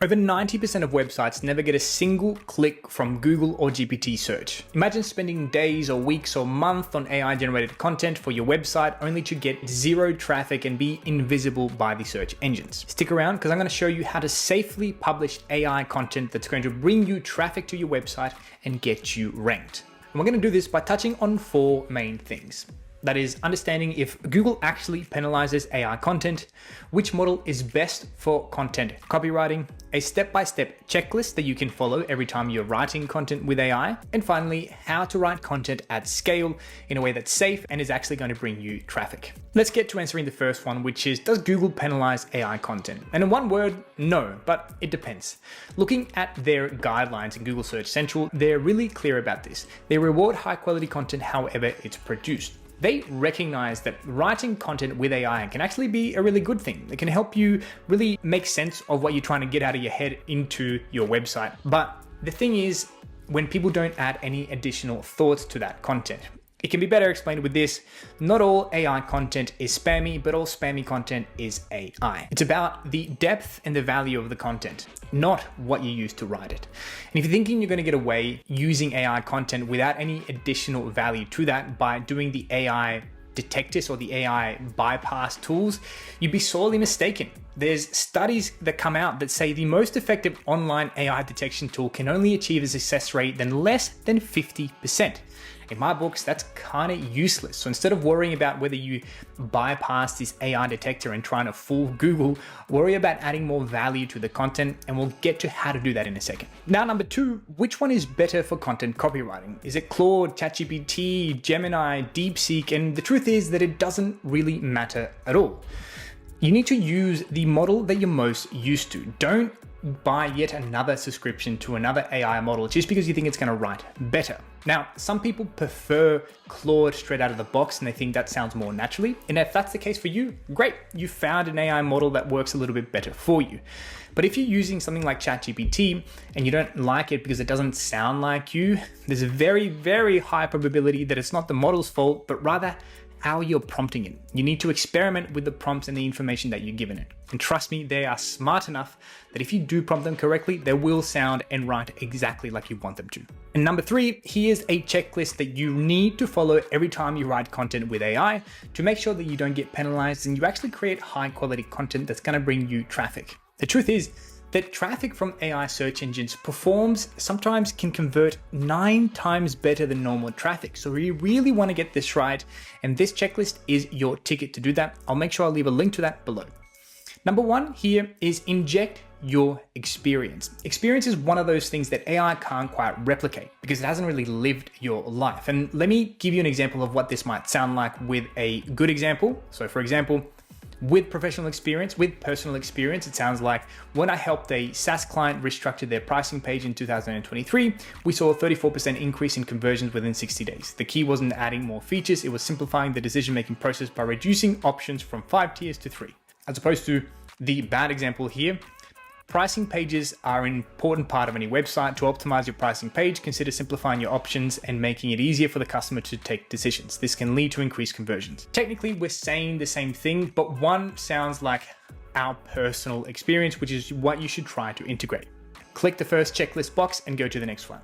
Over 90% of websites never get a single click from Google or GPT search. Imagine spending days or weeks or months on AI-generated content for your website only to get zero traffic and be invisible by the search engines. Stick around because I'm going to show you how to safely publish AI content that's going to bring you traffic to your website and get you ranked. And we're going to do this by touching on 4 main things. That is, understanding if Google actually penalizes AI content, which model is best for content copywriting, a step-by-step checklist that you can follow every time you're writing content with AI, and finally, how to write content at scale in a way that's safe and is actually going to bring you traffic. Let's get to answering the first one, which is, does Google penalize AI content? And in one word, no, but it depends. Looking at their guidelines in Google Search Central, they're really clear about this. They reward high-quality content however it's produced. They recognize that writing content with AI can actually be a really good thing. It can help you really make sense of what you're trying to get out of your head into your website. But the thing is, when people don't add any additional thoughts to that content, it can be better explained with this: not all AI content is spammy, but all spammy content is AI. It's about the depth and the value of the content, not what you use to write it. And if you're thinking you're going to get away using AI content without any additional value to that by doing the AI detectors or the AI bypass tools, you'd be sorely mistaken. There's studies that come out that say the most effective online AI detection tool can only achieve a success rate than less than 50%. In my books, that's kind of useless. So instead of worrying about whether you bypass this AI detector and trying to fool Google, worry about adding more value to the content, and we'll get to how to do that in a second. Now, number 2, which one is better for content copywriting? Is it Claude, ChatGPT, Gemini, DeepSeek? And the truth is that it doesn't really matter at all. You need to use the model that you're most used to. Don't buy yet another subscription to another AI model just because you think it's going to write better. Now, some people prefer Claude straight out of the box and they think that sounds more naturally. And if that's the case for you, great, you found an AI model that works a little bit better for you. But if you're using something like ChatGPT and you don't like it because it doesn't sound like you, there's a very, very high probability that it's not the model's fault, but rather how you're prompting it. You need to experiment with the prompts and the information that you're given it. And trust me, they are smart enough that if you do prompt them correctly, they will sound and write exactly like you want them to. And number 3, here's a checklist that you need to follow every time you write content with AI to make sure that you don't get penalized and you actually create high quality content that's going to bring you traffic. The truth is that traffic from AI search engines sometimes can convert 9 times better than normal traffic. So you really want to get this right. And this checklist is your ticket to do that. I'll make sure I'll leave a link to that below. Number 1 here is inject your experience. Experience is one of those things that AI can't quite replicate because it hasn't really lived your life. And let me give you an example of what this might sound like with a good example. So for example, with professional experience, with personal experience, it sounds like when I helped a SaaS client restructure their pricing page in 2023, we saw a 34% increase in conversions within 60 days. The key wasn't adding more features, it was simplifying the decision-making process by reducing options from 5 tiers to 3. As opposed to the bad example here, pricing pages are an important part of any website. To optimize your pricing page, consider simplifying your options and making it easier for the customer to take decisions. This can lead to increased conversions. Technically, we're saying the same thing, but one sounds like our personal experience, which is what you should try to integrate. Click the first checklist box and go to the next one.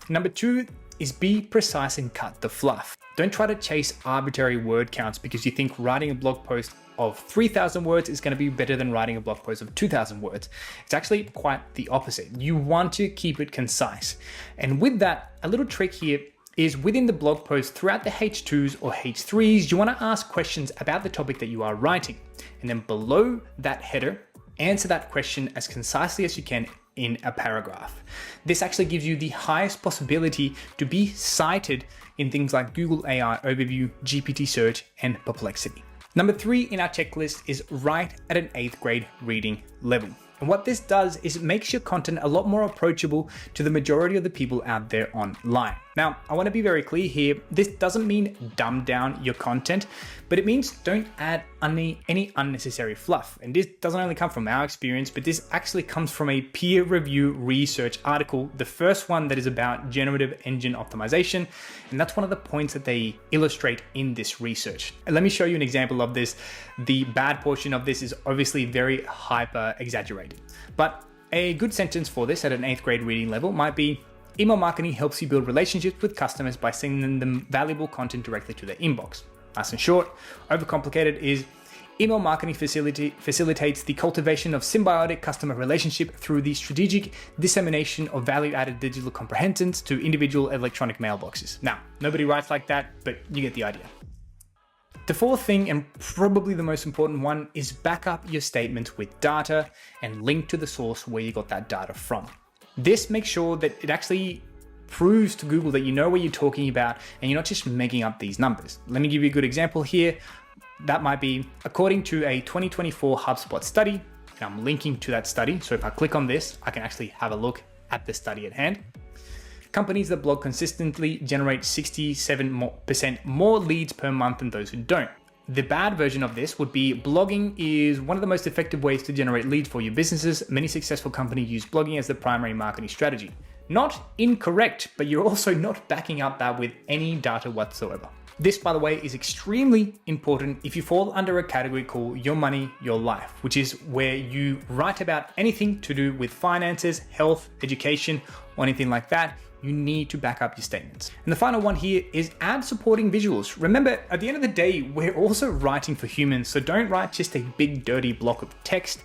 Number 2 is be precise and cut the fluff. Don't try to chase arbitrary word counts because you think writing a blog post of 3,000 words is going to be better than writing a blog post of 2,000 words. It's actually quite the opposite. You want to keep it concise. And with that, a little trick here is within the blog post, throughout the H2s or H3s, you want to ask questions about the topic that you are writing. And then below that header, answer that question as concisely as you can in a paragraph. This actually gives you the highest possibility to be cited in things like Google AI Overview, GPT Search, and Perplexity. Number 3 in our checklist is write at an 8th grade reading level. And what this does is it makes your content a lot more approachable to the majority of the people out there online. Now, I want to be very clear here. This doesn't mean dumb down your content, but it means don't add any unnecessary fluff. And this doesn't only come from our experience, but this actually comes from a peer review research article, the first one that is about generative engine optimization. And that's one of the points that they illustrate in this research. And let me show you an example of this. The bad portion of this is obviously very hyper exaggerated, but a good sentence for this at an 8th grade reading level might be, email marketing helps you build relationships with customers by sending them valuable content directly to their inbox. Nice and short. Overcomplicated is, email marketing facilitates the cultivation of symbiotic customer relationship through the strategic dissemination of value-added digital comprehensions to individual electronic mailboxes. Now, nobody writes like that, but you get the idea. The fourth thing, and probably the most important one, is back up your statements with data and link to the source where you got that data from. This makes sure that it actually proves to Google that you know what you're talking about and you're not just making up these numbers. Let me give you a good example here. That might be, according to a 2024 HubSpot study, and I'm linking to that study. So if I click on this, I can actually have a look at the study at hand. Companies that blog consistently generate 67% more leads per month than those who don't. The bad version of this would be blogging is one of the most effective ways to generate leads for your businesses. Many successful companies use blogging as the primary marketing strategy. Not incorrect, but you're also not backing up that with any data whatsoever. This, by the way, is extremely important if you fall under a category called Your Money, Your Life, which is where you write about anything to do with finances, health, education, or anything like that. You need to back up your statements. And the final one here is add supporting visuals. Remember, at the end of the day, we're also writing for humans, so don't write just a big dirty block of text,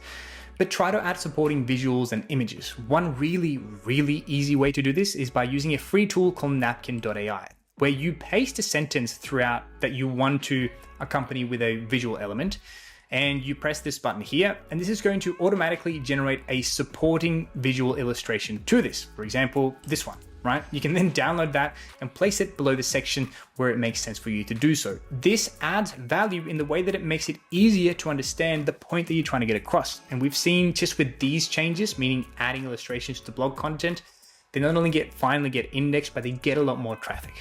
but try to add supporting visuals and images. One really easy way to do this is by using a free tool called napkin.ai, where you paste a sentence throughout that you want to accompany with a visual element, and you press this button here, and this is going to automatically generate a supporting visual illustration to this. For example, this one, right? You can then download that and place it below the section where it makes sense for you to do so. This adds value in the way that it makes it easier to understand the point that you're trying to get across. And we've seen just with these changes, meaning adding illustrations to blog content, they not only finally get indexed, but they get a lot more traffic.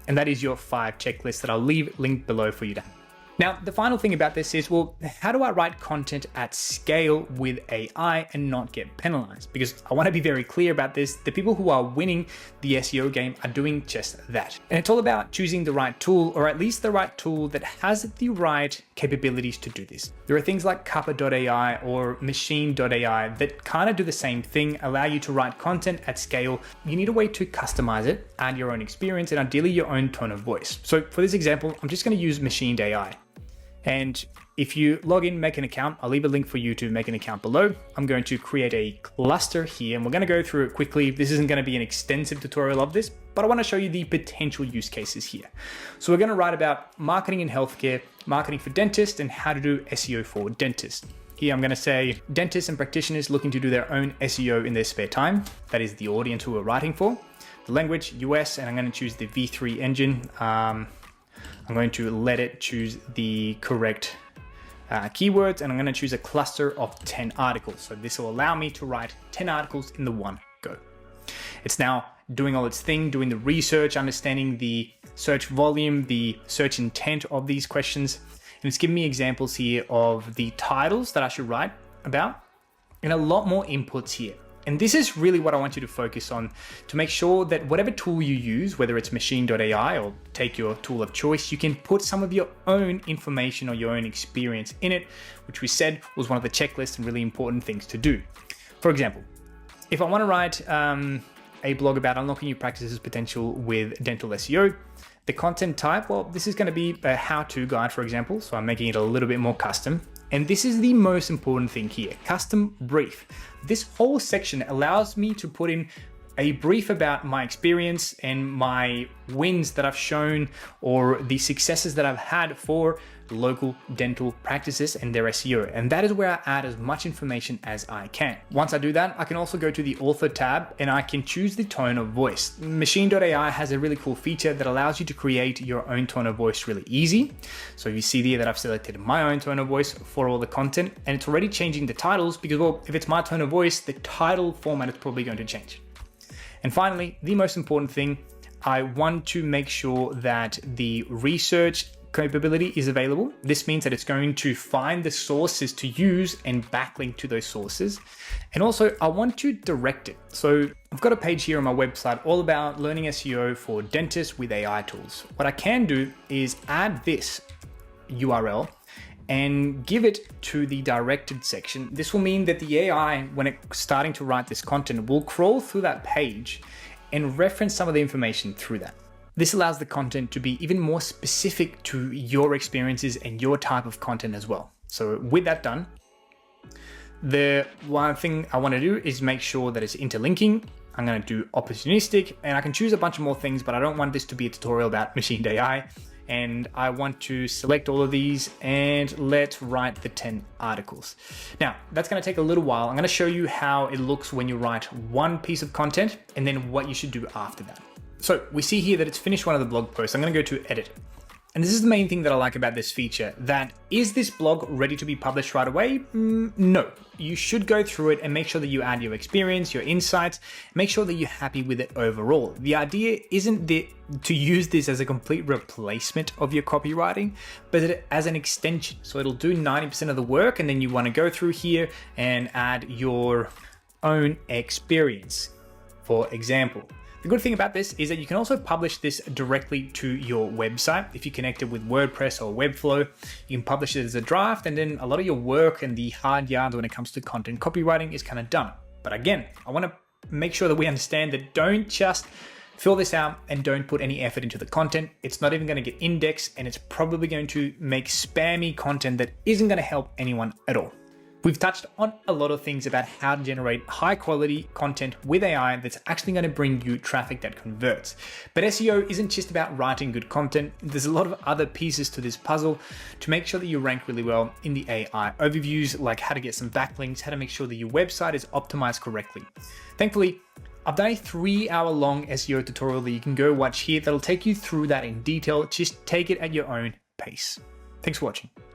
And that is your 5 checklists that I'll leave linked below for you to have. Now, the final thing about this is, well, how do I write content at scale with AI and not get penalized? Because I want to be very clear about this. The people who are winning the SEO game are doing just that. And it's all about choosing the right tool, or at least the right tool that has the right capabilities to do this. There are things like Kappa.ai or Machine.ai that kind of do the same thing, allow you to write content at scale. You need a way to customize it, add your own experience, and ideally your own tone of voice. So for this example, I'm just going to use Machine.ai. And if you log in, make an account, I'll leave a link for you to make an account below. I'm going to create a cluster here, and we're going to go through it quickly. This isn't going to be an extensive tutorial of this, but I want to show you the potential use cases here. So we're going to write about marketing in healthcare, marketing for dentists, and how to do SEO for dentists. Here I'm going to say dentists and practitioners looking to do their own SEO in their spare time. That is the audience who we're writing for. The language, US, and I'm going to choose the V3 engine. I'm going to let it choose the correct keywords, and I'm going to choose a cluster of 10 articles. So this will allow me to write 10 articles in the one go. It's now doing all its thing, doing the research, understanding the search volume, the search intent of these questions. And it's giving me examples here of the titles that I should write about, and a lot more inputs here. And this is really what I want you to focus on to make sure that whatever tool you use, whether it's Machine.ai or take your tool of choice, you can put some of your own information or your own experience in it, which we said was one of the checklists and really important things to do. For example, if I want to write a blog about unlocking your practice's potential with dental SEO, the content type, well, this is going to be a how-to guide, for example. So I'm making it a little bit more custom. And this is the most important thing here, custom brief. This whole section allows me to put in a brief about my experience and my wins that I've shown, or the successes that I've had for local dental practices and their SEO. And that is where I add as much information as I can. Once I do that, I can also go to the author tab and I can choose the tone of voice. Machine.ai has a really cool feature that allows you to create your own tone of voice really easy. So you see there that I've selected my own tone of voice for all the content, and it's already changing the titles because, well, if it's my tone of voice, the title format is probably going to change. And finally, the most important thing, I want to make sure that the research capability is available. This means that it's going to find the sources to use and backlink to those sources. And also I want to direct it. So I've got a page here on my website all about learning SEO for dentists with AI tools. What I can do is add this URL and give it to the directed section. This will mean that the AI, when it's starting to write this content, will crawl through that page and reference some of the information through that. This allows the content to be even more specific to your experiences and your type of content as well. So with that done, the one thing I want to do is make sure that it's interlinking. I'm going to do opportunistic, and I can choose a bunch of more things, but I don't want this to be a tutorial about machined AI. And I want to select all of these and let's write the 10 articles. Now, that's going to take a little while. I'm going to show you how it looks when you write one piece of content and then what you should do after that. So we see here that it's finished one of the blog posts. I'm going to go to edit. And this is the main thing that I like about this feature, that is this blog ready to be published right away? No, you should go through it and make sure that you add your experience, your insights, make sure that you're happy with it overall. The idea isn't to use this as a complete replacement of your copywriting, but as an extension. So it'll do 90% of the work, and then you want to go through here and add your own experience. For example, the good thing about this is that you can also publish this directly to your website. If you connect it with WordPress or Webflow, you can publish it as a draft, and then a lot of your work and the hard yards when it comes to content copywriting is kind of done. But again, I want to make sure that we understand that don't just fill this out and don't put any effort into the content. It's not even going to get indexed, and it's probably going to make spammy content that isn't going to help anyone at all. We've touched on a lot of things about how to generate high quality content with AI that's actually going to bring you traffic that converts. But SEO isn't just about writing good content. There's a lot of other pieces to this puzzle to make sure that you rank really well in the AI overviews, like how to get some backlinks, how to make sure that your website is optimized correctly. Thankfully, I've done a 3-hour-long SEO tutorial that you can go watch here that'll take you through that in detail. Just take it at your own pace. Thanks for watching.